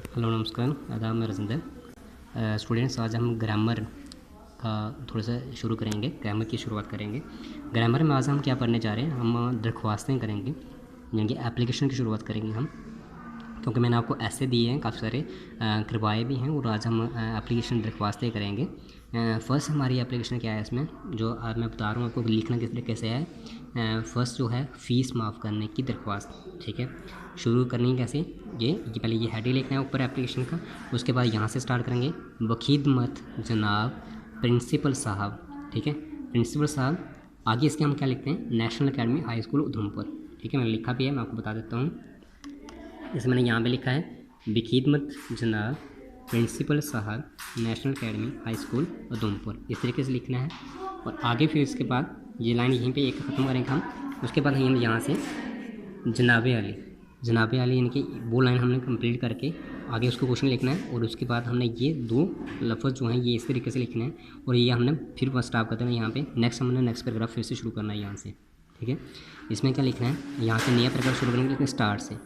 Hello नमस्कार, आदाब, मैं रजिंदर। स्टूडेंट्स, आज हम ग्रामर का थोड़ा सा शुरू करेंगे, ग्रामर की शुरुआत करेंगे। ग्रामर में आज हम क्या पढ़ने जा रहे हैं, हम दरख्वास्तें करेंगे, यानी कि एप्लीकेशन की शुरुआत करेंगे हम, क्योंकि मैंने आपको ऐसे दिए हैं काफ़ी सारे, करवाए भी हैं, और आज हम एप्लीकेशन दरख्वास्तें करेंगे। फ़र्स्ट हमारी एप्लीकेशन क्या है इसमें, जो आज मैं बता रहा हूँ आपको लिखना किस तरीके से है। फ़र्स्ट जो है फ़ीस माफ़ करने की दरख्वास्त, ठीक है। शुरू करनी कैसे, ये पहले ये हेड ही लिखना है ऊपर एप्लीकेशन का, उसके बाद यहाँ से स्टार्ट करेंगे। बखीदमत जनाब प्रिंसिपल साहब, ठीक है, प्रिंसिपल साहब। आगे इसके हम क्या लिखते हैं, national academy high school Udhampur, ठीक है, मैंने लिखा भी है, मैं आपको बता देता हूँ। जैसे मैंने यहाँ पे लिखा है, बखीदमत जनाब प्रिंसिपल साहब national academy high school Udhampur, इस तरीके से लिखना है। और आगे फिर इसके बाद ये लाइन यहीं पे एक ख़त्म करेंगे हम। उसके बाद हम यहाँ से जनाबे अली यानी कि वो लाइन हमने कंप्लीट करके आगे उसको क्वेश्चन लिखना है, और उसके बाद हमने ये दो लफ्ज़ जो हैं ये इस तरीके से लिखने हैं, और ये हमने फिर बस स्टॉप कर देना यहाँ पे। हमने नेक्स्ट पैराग्राफ फिर से शुरू करना है यहाँ से, ठीक है। इसमें क्या लिखना है, यहाँ से नया पैराग्राफ शुरू करेंगे, लेकिन स्टार्ट से।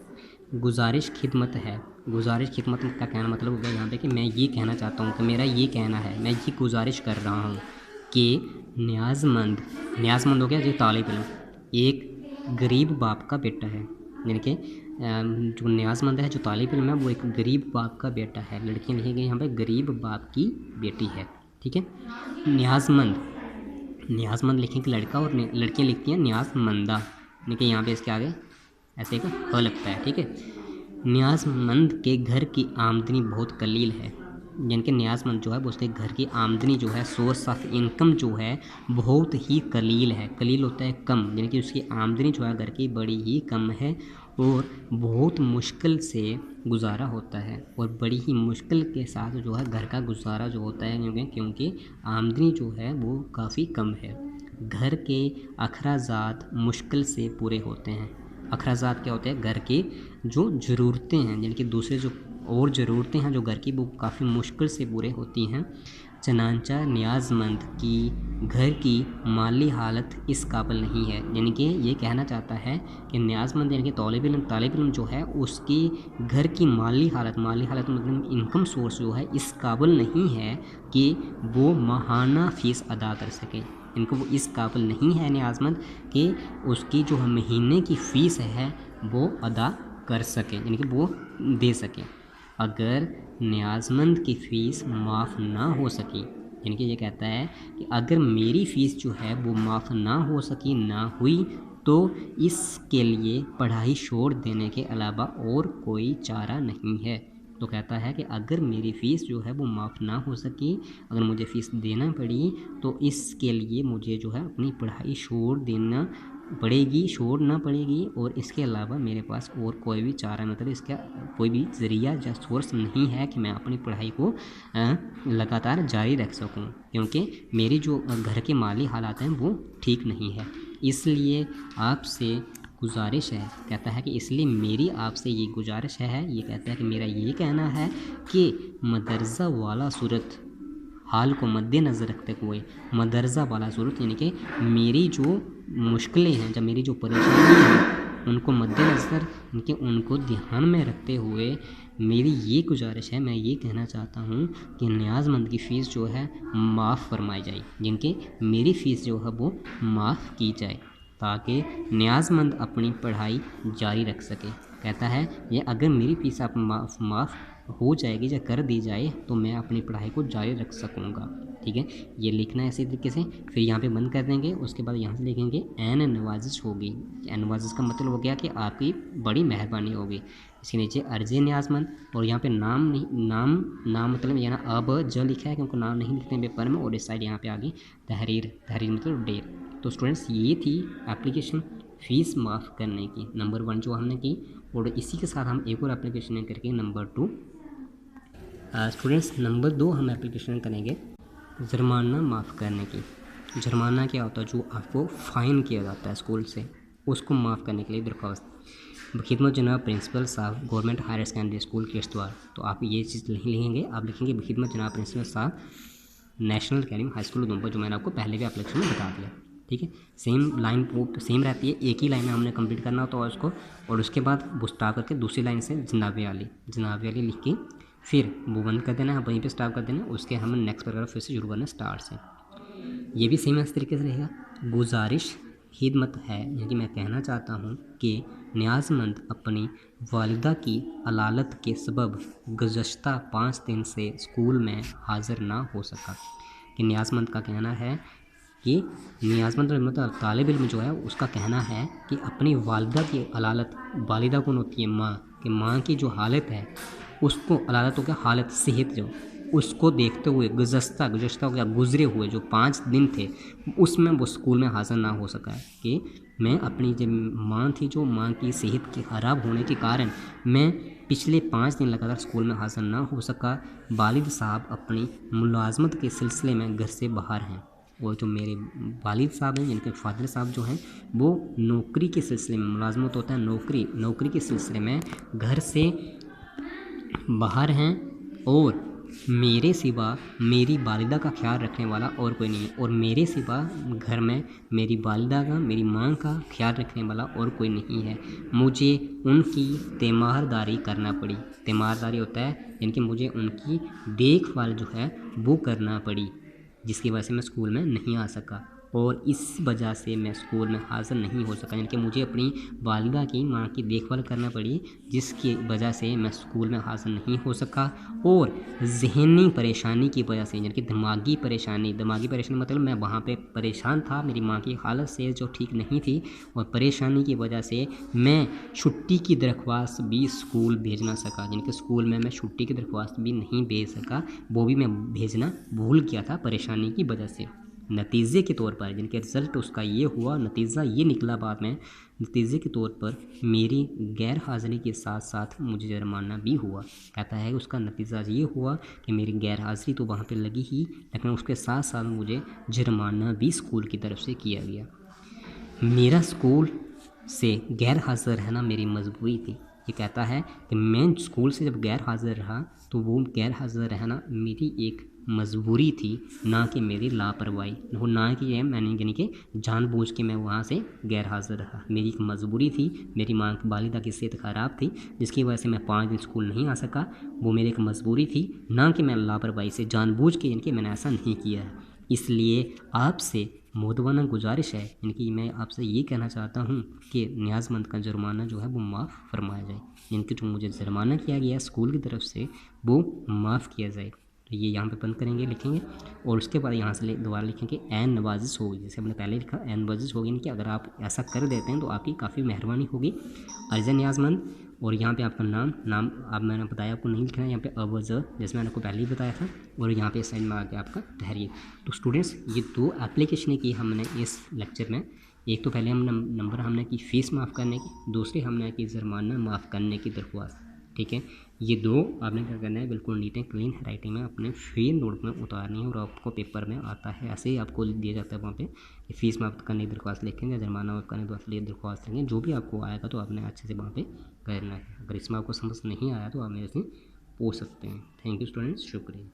गुजारिश खिदमत है, गुजारिश खिदमत का कहना मतलब हो गया यहाँ पे कि मैं ये कहना चाहता हूँ कि मेरा ये कहना है, मैं ये गुजारिश कर रहा हूँ कि न्याज़मंद हो गया जो तालिब इल्म, एक गरीब बाप का बेटा है, यानी कि जो न्याज़मंद है, जो तालिब इल्म है, वो एक गरीब बाप का बेटा है। लड़कियाँ लिखी गई यहाँ पे गरीब बाप की बेटी है, ठीक है। न्याज़मंद लिखेंगे लड़का, और लड़कियाँ लिखती हैं न्याज़मंदा, यानी कि यहाँ पे इसके आगे ऐसे एक ह लगता है, ठीक है। न्याज़मंद के घर की आमदनी बहुत कलील है, यानी कि न्याज़मंद जो है वो उसके घर की आमदनी जो है, सोर्स ऑफ इनकम जो है बहुत ही कलील है। कलील होता है कम, यानी कि उसकी आमदनी जो है घर की बड़ी ही कम है, और बहुत मुश्किल से गुजारा होता है, और बड़ी ही मुश्किल के साथ जो है घर का गुजारा जो होता है, क्योंकि आमदनी जो है वो काफ़ी कम है। घर के अखराजात मुश्किल से पूरे होते हैं। अखराजात क्या होते हैं, घर की जो ज़रूरतें हैं, यानी कि दूसरे जो और ज़रूरतें हैं जो घर की, वो काफ़ी मुश्किल से पूरे होती हैं। चनांचा न्याज़मंद की घर की माली हालत इस काबिल नहीं है, यानी कि ये कहना चाहता है कि न्याज़मंद यानी कि तालिब इल्म जो है, उसकी घर की माली हालत मतलब इनकम सोर्स जो है इस काबिल नहीं है कि वो माहाना फ़ीस अदा कर सके। इनको वो इस काबिल नहीं है न्याज़मंद कि उसकी जो महीने की फ़ीस है वो अदा कर सके, यानी कि वो दे सके। अगर न्याज़मंद की फ़ीस माफ़ ना हो सकी, यानी कि ये कहता है कि अगर मेरी फ़ीस जो है वो माफ़ ना हो सकी, ना हुई, तो इसके लिए पढ़ाई छोड़ देने के अलावा और कोई चारा नहीं है। तो कहता है कि अगर मेरी फ़ीस जो है वो माफ़ ना हो सकी, अगर मुझे फ़ीस देना पड़ी, तो इसके लिए मुझे जो है अपनी पढ़ाई छोड़ना पड़ेगी, और इसके अलावा मेरे पास और कोई भी चारा, मतलब इसका कोई भी ज़रिया या सोर्स नहीं है कि मैं अपनी पढ़ाई को लगातार जारी रख सकूं, क्योंकि मेरी जो घर के माली हालात हैं वो ठीक नहीं है। इसलिए आपसे गुजारिश है, कहता है कि इसलिए मेरी आपसे ये गुजारिश है, ये कहता है कि मेरा ये कहना है कि मदरसा वाला सूरत हाल को मद्देनज़र रखते हुए, मदरसा वाला सूरत यानी कि मेरी जो मुश्किलें हैं, जब मेरी जो परेशानी है उनको मद्देनज़र, इनके उनको ध्यान में रखते हुए मेरी ये गुजारिश है, मैं ये कहना चाहता हूँ कि न्याज़मंद की फ़ीस जो है माफ़ फरमाई जाए, जिनकी मेरी फ़ीस जो है वो माफ़ की जाए, ताकि न्याज़मंद अपनी पढ़ाई जारी रख सके। कहता है ये अगर मेरी फ़ीस आप माफ़ हो जाएगी या कर दी जाए, तो मैं अपनी पढ़ाई को जारी रख सकूँगा, ठीक है। ये लिखना है इसी तरीके से, फिर यहाँ पे बंद कर देंगे। उसके बाद यहाँ से लिखेंगे एन नवाजिश होगी। नवाजिश का मतलब हो गया कि आपकी बड़ी मेहरबानी होगी। इसके नीचे अर्ज़ न्याज़मंद, और यहाँ पे नाम मतलब यहाँ अब ज लिखा है क्योंकि नाम नहीं लिखते पेपर में, और इस साइड यहाँ पे आगे तहरीर मतलब डेट। तो स्टूडेंट्स, ये थी एप्लीकेशन फ़ीस माफ़ करने की नंबर 1 जो हमने की, और इसी के साथ हम एक और एप्लीकेशन करके नंबर 2। स्टूडेंट्स, नंबर 2 हम एप्लीकेशन करेंगे जुर्माना माफ़ करने की। जुर्माना क्या होता है, जो आपको फ़ाइन किया जाता है स्कूल से, उसको माफ़ करने के लिए दरख्वास्त। बखिदमत जनाब प्रिंसिपल साहब government higher secondary school Kishtwar. तो आप ये चीज़ नहीं लिखेंगे, आप लिखेंगे बखिदमत जनाब प्रिंसिपल साहब national academy high school Udhampur, जो मैंने आपको पहले के एप्लीकेशन में बता दिया। ठीक है, सेम लाइन वो सेम रहती है, एक ही लाइन में हमने कंप्लीट करना होता है उसको, और उसके बाद वो स्टार्ट करके दूसरी लाइन से जनाबे वाली लिख के फिर वो बंद कर देना है, वहीं पे स्टार्ट कर देना, उसके हम नेक्स्ट पैराग्राफ फिर से शुरू करना स्टार्ट से। ये भी सेम इस तरीके से रहेगा। गुजारिश खिदमत है, यानी कि मैं कहना चाहता हूँ कि न्याज़मंद अपनी वालिदा की अलालत के सबब गुज़श्ता 5 दिन से स्कूल में हाज़िर ना हो सका। कि न्याज़मंद का कहना है कि न्याज़मंद मतलब तालिब इल्म जो है उसका कहना है कि अपनी वालिदा की अलालत, वालिदा कौन होती है? माँ, कि माँ की जो हालत है उसको, अलालत हो गया हालत, सेहत जो, उसको देखते हुए गुज़श्ता हो गया गुज़रे हुए जो 5 दिन थे उसमें वो स्कूल में हाज़िर ना हो सका है। कि मैं अपनी जो माँ थी, जो माँ की सेहत के ख़राब होने के कारण मैं पिछले 5 दिन लगातार स्कूल में हाज़िर ना हो सका। वालिद साहब अपनी मुलाजमत के सिलसिले में घर से बाहर हैं, और जो मेरे वालिद साहब हैं, जिनके फादर साहब जो हैं, वो नौकरी के सिलसिले में, मुलाजमत होता है नौकरी के सिलसिले में घर से बाहर हैं, और मेरे सिवा मेरी वालिदा का ख्याल रखने वाला और कोई नहीं है, और मेरे सिवा घर में मेरी वालिदा का, मेरी माँ का ख्याल रखने वाला और कोई नहीं है। मुझे उनकी तीमारदारी करना पड़ी। तीमारदारी होता है यानी कि मुझे उनकी देखभाल जो है वो करना पड़ी, जिसकी वजह से मैं स्कूल में नहीं आ सका, और इस वजह से मैं स्कूल में हाज़िर नहीं हो सका, यानी कि मुझे अपनी वालिदा की, माँ की देखभाल करना पड़ी, जिसकी वजह से मैं स्कूल में हाज़िर नहीं हो सका। और ज़हनी परेशानी की वजह से, यानी कि दिमागी परेशानी मतलब मैं वहाँ पे परेशान था, मेरी माँ की हालत से जो ठीक नहीं थी, और परेशानी की वजह से मैं छुट्टी की दरख्वास्त भी स्कूल भेज ना सका, यानी कि स्कूल में मैं छुट्टी की दरख्वास्त भी नहीं भेज सका, वो भी मैं भेजना भूल गया था परेशानी की वजह से। नतीजे के तौर पर, जिनके रिज़ल्ट उसका ये हुआ, नतीजा ये निकला बाद में, नतीजे के तौर पर मेरी गैर हाज़िरी के साथ साथ मुझे जुर्माना भी हुआ। कहता है उसका नतीजा ये हुआ कि मेरी गैर हाज़िरी तो वहाँ पे लगी ही, लेकिन उसके साथ साथ मुझे जुर्माना भी स्कूल की तरफ से किया गया। मेरा स्कूल से गैर हाज़िर रहना मेरी मजबूरी थी। ये कहता है कि मैं स्कूल से जब गैर हाज़िर रहा तो वो गैर हाज़िर रहना मेरी एक मजबूरी थी, ना कि मेरी लापरवाही, वो ना कि ये मैंने यानी कि जानबूझ के मैं वहाँ से गैर हाज़िर रहा। मेरी एक मजबूरी थी, मेरी माँ वालिदा की सेहत ख़राब थी, जिसकी वजह से मैं 5 दिन स्कूल नहीं आ सका। वो मेरी एक मजबूरी थी, ना कि मैं लापरवाही से जानबूझ के, यानी कि मैंने ऐसा नहीं किया है। इसलिए आपसे मोदवाना गुजारिश है, यानी कि मैं आपसे ये कहना चाहता हूँ कि न्याज़मंद का जुर्माना जो है वो माफ़ फरमाया जाए, यानी कि जो मुझे जुर्माना किया गया है स्कूल की तरफ से वो माफ़ किया जाए। तो ये यहाँ पे बंद करेंगे, लिखेंगे, और उसके बाद यहाँ से दोबारा लिखेंगे ऐन नवाजिश होगी, जैसे हमने पहले लिखा ऐन नवाजिश होगी, यानी कि अगर आप ऐसा कर देते हैं तो आपकी काफ़ी मेहरबानी होगी। अर्जन न्याज़मंद, और यहाँ पे आपका नाम आप, मैंने बताया आपको नहीं लिखना है, यहाँ पे अवज़, जैसे मैंने आपको पहले ही बताया था, और यहाँ पे साइड में आ गया आपका तहरीर। तो स्टूडेंट्स, ये 2 एप्लीकेशनें की हमने इस लेक्चर में। एक तो पहले हम नंबर हमने की फ़ीस माफ़ करने की, दूसरी हमने की जुर्माना माफ़ करने की दरख्वास्त। ठीक है, ये 2 आपने क्या करना है, बिल्कुल नीट एंड क्लीन राइटिंग में अपने फ्री नोट में उतारनी है, और आपको पेपर में आता है, ऐसे ही आपको दिया जाता है वहाँ पे कि फ़ीस माफ़ करने की दरख्वास्त लिखेंगे, जुर्माना माफ़ करने की दरख्वास्त लिखेंगे, जो भी आपको आएगा तो आपने अच्छे से वहाँ पे करना है। अगर इसमें आपको समझ नहीं आया तो आप मेरे से पूछ सकते हैं। थैंक यू स्टूडेंट्स, शुक्रिया।